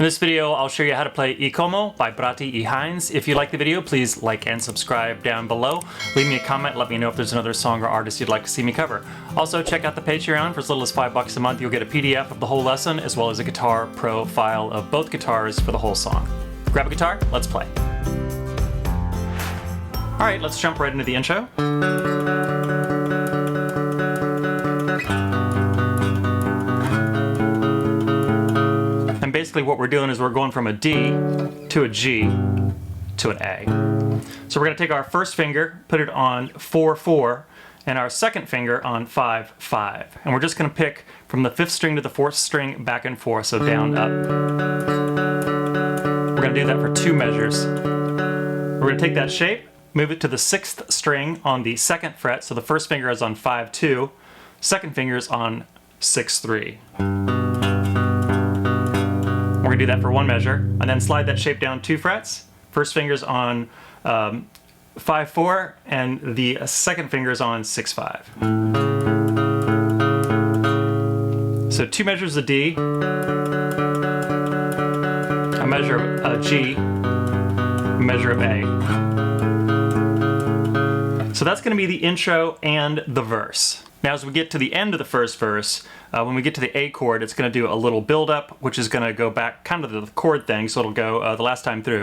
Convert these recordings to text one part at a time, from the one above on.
In this video, I'll show you how to play Cómo by Bratty Hinds. If you like the video, please like and subscribe down below. Leave me a comment, let me know if there's another song or artist you'd like to see me cover. Also, check out the Patreon. For as little as $5 a month, you'll get a PDF of the whole lesson, as well as a Guitar Pro file of both guitars for the whole song. Grab a guitar, let's play. Alright, let's jump right into the intro. And basically what we're doing is we're going from a D to a G to an A. So we're going to take our first finger, put it on 4-4, and our second finger on 5-5. And we're just going to pick from the 5th string to the 4th string back and forth, so down, up. We're going to do that for 2 measures. We're going to take that shape, move it to the 6th string on the 2nd fret, so the first finger is on 5-2, second finger is on 6-3. We're going to do that for 1 measure, and then slide that shape down 2 frets. First finger's on 5-4, and the second finger's on 6-5. So 2 measures of D, a measure of G, a measure of A. So that's going to be the intro and the verse. Now as we get to the end of the first verse, when we get to the A chord, it's going to do a little build up, which is going to go back kind of to the chord thing, so it'll go the last time through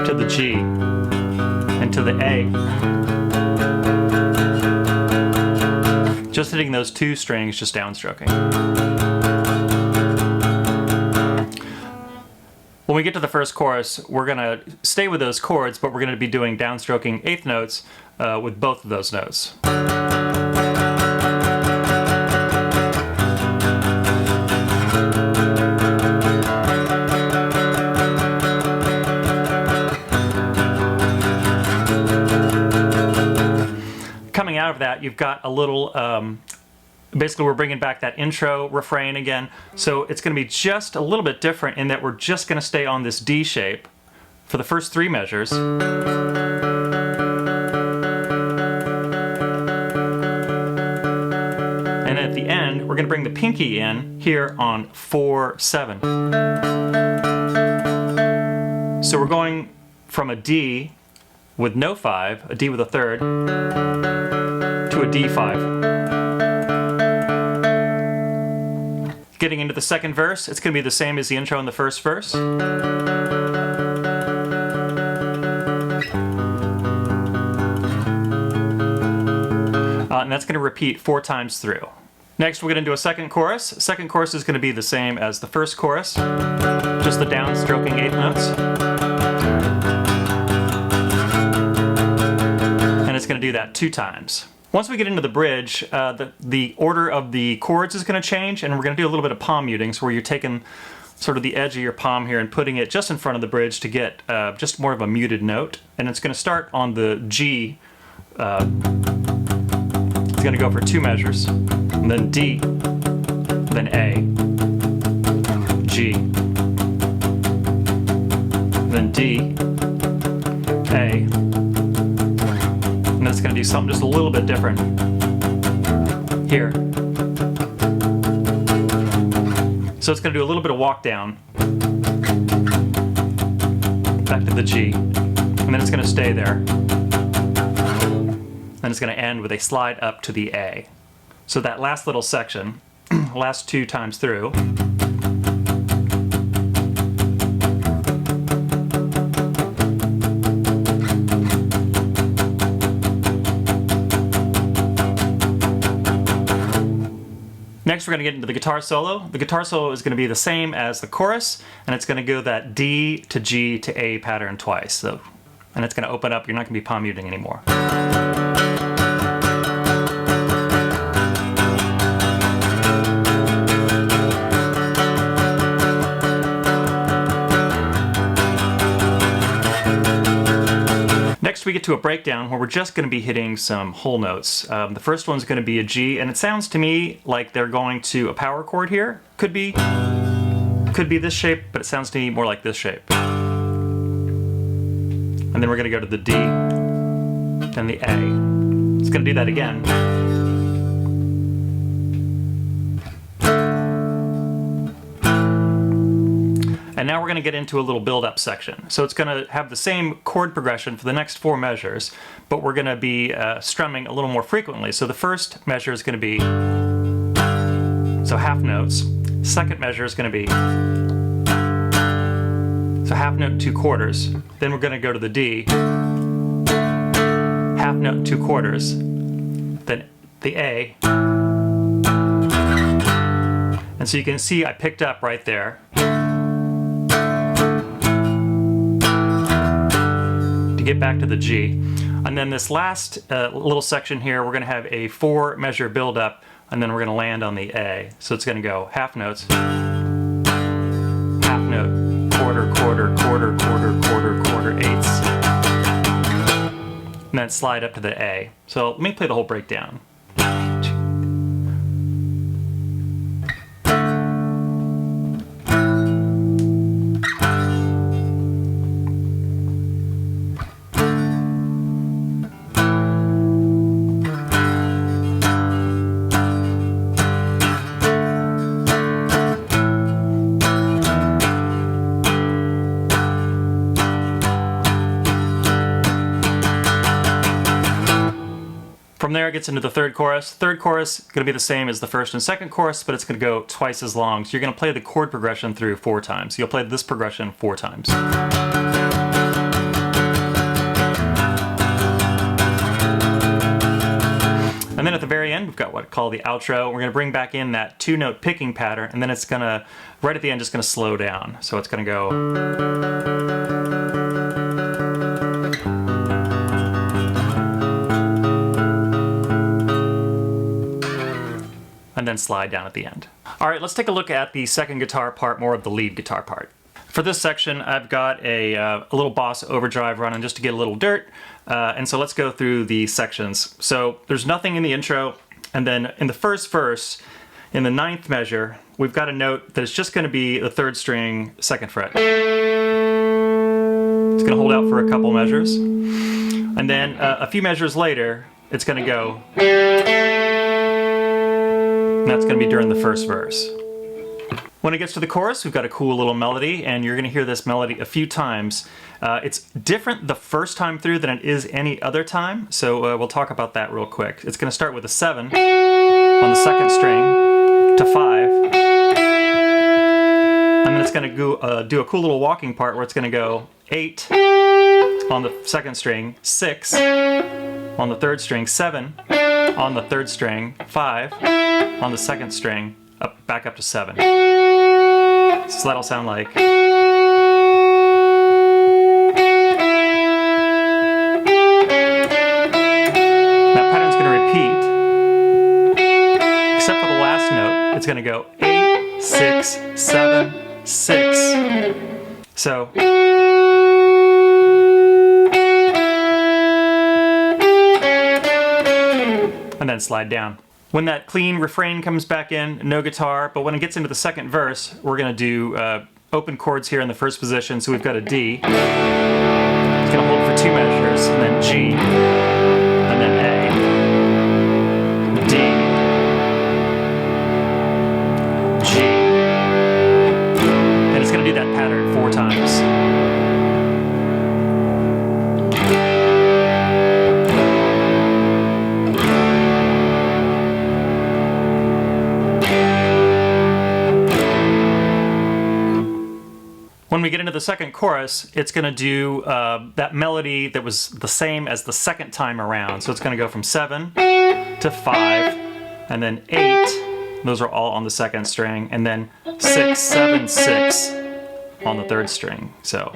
to the G and to the A. Just hitting those 2 strings, just downstroking. When we get to the first chorus, we're going to stay with those chords, but we're going to be doing downstroking 8th notes with both of those notes. Coming out of that, you've got a little basically we're bringing back that intro refrain again, so it's going to be just a little bit different in that we're just going to stay on this D shape for the first 3 measures. And at the end, we're going to bring the pinky in here on 4-7. So we're going from a D with no 5, a D with a 3rd, to a D5. Getting into the second verse, it's going to be the same as the intro in the first verse. And that's going to repeat 4 times through. Next we're going to do a second chorus. Second chorus is going to be the same as the first chorus, just the downstroking 8 notes. And it's going to do that 2 times. Once we get into the bridge, the order of the chords is going to change, and we're going to do a little bit of palm muting, so where you're taking sort of the edge of your palm here and putting it just in front of the bridge to get just more of a muted note. And it's going to start on the G. It's going to go for 2 measures, and then D, then A, G, then D, A. And it's going to do something just a little bit different here. So it's going to do a little bit of walk down back to the G, and then it's going to stay there. Then it's going to end with a slide up to the A. So that last little section, last 2 times through, next we're going to get into the guitar solo. The guitar solo is going to be the same as the chorus, and it's going to go that D to G to A pattern twice. So, and it's going to open up, you're not going to be palm muting anymore. Next we get to a breakdown where we're just going to be hitting some whole notes. The first one's going to be a G, and it sounds to me like they're going to a power chord here. Could be this shape, but it sounds to me more like this shape. And then we're going to go to the D, then the A. It's going to do that again. And now we're going to get into a little build-up section. So it's going to have the same chord progression for the next 4 measures, but we're going to be strumming a little more frequently. So the first measure is going to be, so half notes. Second measure is going to be, so half note 2 quarters. Then we're going to go to the D, half note 2 quarters, then the A. And so you can see I picked up right there. To get back to the G. And then this last little section here, we're going to have a 4 measure build up, and then we're going to land on the A. So it's going to go half notes, half note, quarter, quarter, quarter, quarter, quarter, quarter, eighths. And then slide up to the A. So let me play the whole breakdown. From there it gets into the third chorus. Third chorus is going to be the same as the first and second chorus, but it's going to go twice as long. So you're going to play the chord progression through 4 times. You'll play this progression 4 times. And then at the very end, we've got what I call the outro. We're going to bring back in that 2-note picking pattern, and then it's going to, right at the end, just going to slow down. So it's going to go. And then slide down at the end. All right, let's take a look at the second guitar part, more of the lead guitar part. For this section, I've got a little Boss overdrive running just to get a little dirt. And so let's go through the sections. So there's nothing in the intro. And then in the first verse, in the 9th measure, we've got a note that is just going to be the 3rd string, 2nd fret. It's going to hold out for a couple measures. And then a few measures later, it's going to go. And that's going to be during the first verse. When it gets to the chorus, we've got a cool little melody, and you're going to hear this melody a few times. It's different the first time through than it is any other time, so we'll talk about that real quick. It's going to start with a 7 on the 2nd string to 5, and then it's going to do a cool little walking part where it's going to go 8 on the 2nd string, 6 on the 3rd string, 7 on the 3rd string, 5 on the 2nd string, back up to 7. So that'll sound like. That pattern's going to repeat, except for the last note. It's going to go 8, 6, 7, 6. So. And then slide down. When that clean refrain comes back in, no guitar, but when it gets into the second verse, we're going to do open chords here in the first position. So we've got a D. It's going to hold for 2 measures, and then G, and then A, D, G, and it's going to do that pattern 4 times. When we get into the second chorus, it's going to do that melody that was the same as the second time around. So it's going to go from 7 to 5, and then 8. Those are all on the 2nd string, and then 6, 7, 6 on the 3rd string. So.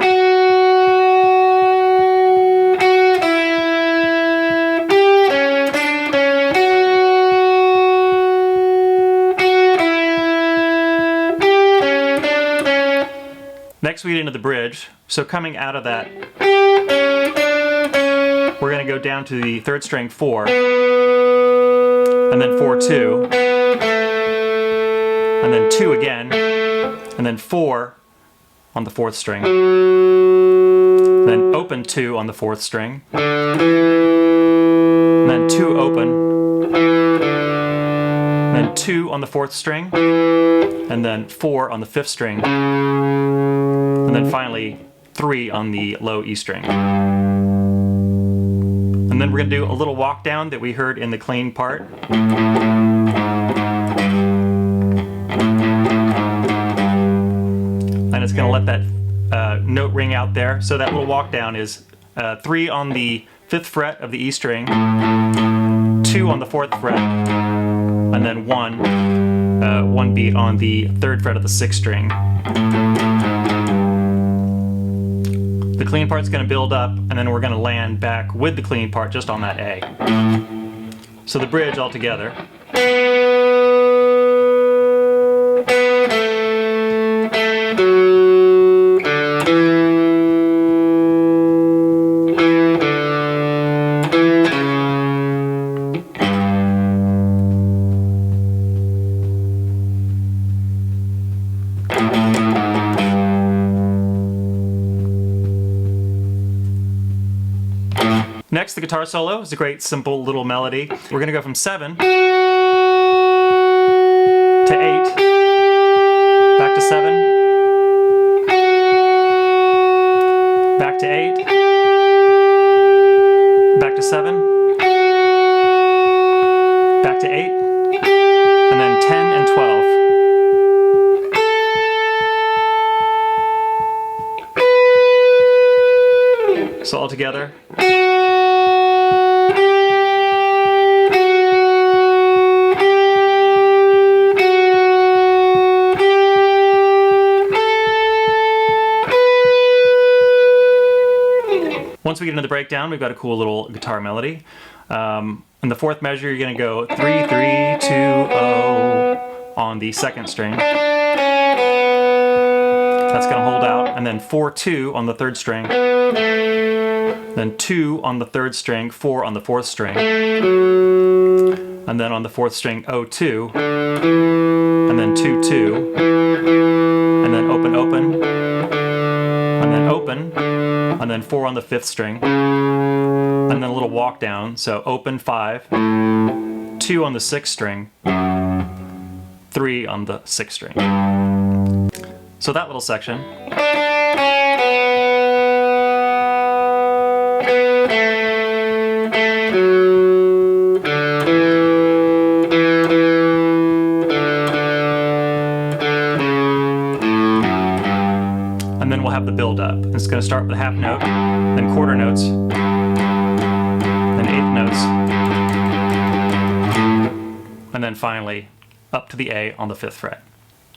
Next we get into the bridge. So coming out of that, we're going to go down to the 3rd string 4, and then 4, 2, and then 2 again, and then 4 on the 4th string, then open 2 on the 4th string, and then 2 open, and then 2 on the 4th string, and then 4 on the 5th string. and then finally 3 on the low E string. And then we're going to do a little walk down that we heard in the clean part. And it's going to let that note ring out there. So that little walk down is 3 on the 5th fret of the E string, 2 on the 4th fret, and then 1 beat on the 3rd fret of the 6th string. The clean part's going to build up, and then we're going to land back with the clean part just on that A. So the bridge all together. Next, the guitar solo is a great, simple little melody. We're going to go from 7 to 8, back to 7, back to 8, back to 7, back to 8, and then 10 and 12. So all together. Once we get into the breakdown, we've got a cool little guitar melody. In the 4th measure, you're going to go 3, 3, 2, 0 on the 2nd string. That's going to hold out, and then 4, 2 on the 3rd string. Then 2 on the 3rd string, 4 on the 4th string. And then on the 4th string, 0, 2. And then 2, 2. And then open, open. And then open. And then 4 on the 5th string, and then a little walk down, so open 5, 2 on the 6th string, 3 on the 6th string. So that little section. And then we'll have the build up. It's going to start with a half note, then quarter notes, then 8th notes, and then finally up to the A on the 5th fret.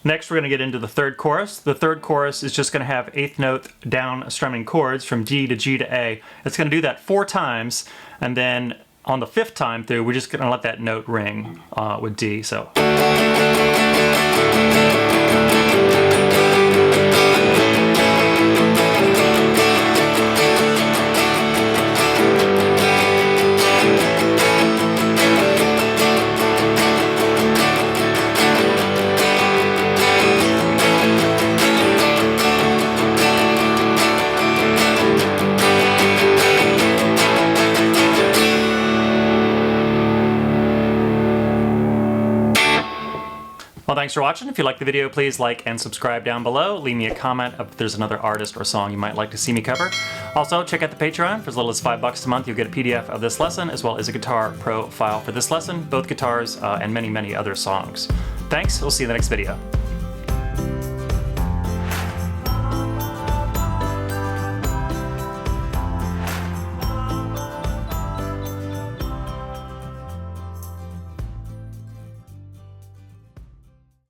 Next, we're going to get into the 3rd chorus. The 3rd chorus is just going to have 8th note down strumming chords from G to G to A. It's going to do that 4 times, and then on the 5th time through, we're just going to let that note ring with D. So. Well, thanks for watching. If you liked the video, please like and subscribe down below. Leave me a comment if there's another artist or song you might like to see me cover. Also, check out the Patreon. For as little as $5 a month, you'll get a PDF of this lesson, as well as a Guitar Pro file for this lesson, both guitars, and many, many other songs. Thanks. We'll see you in the next video.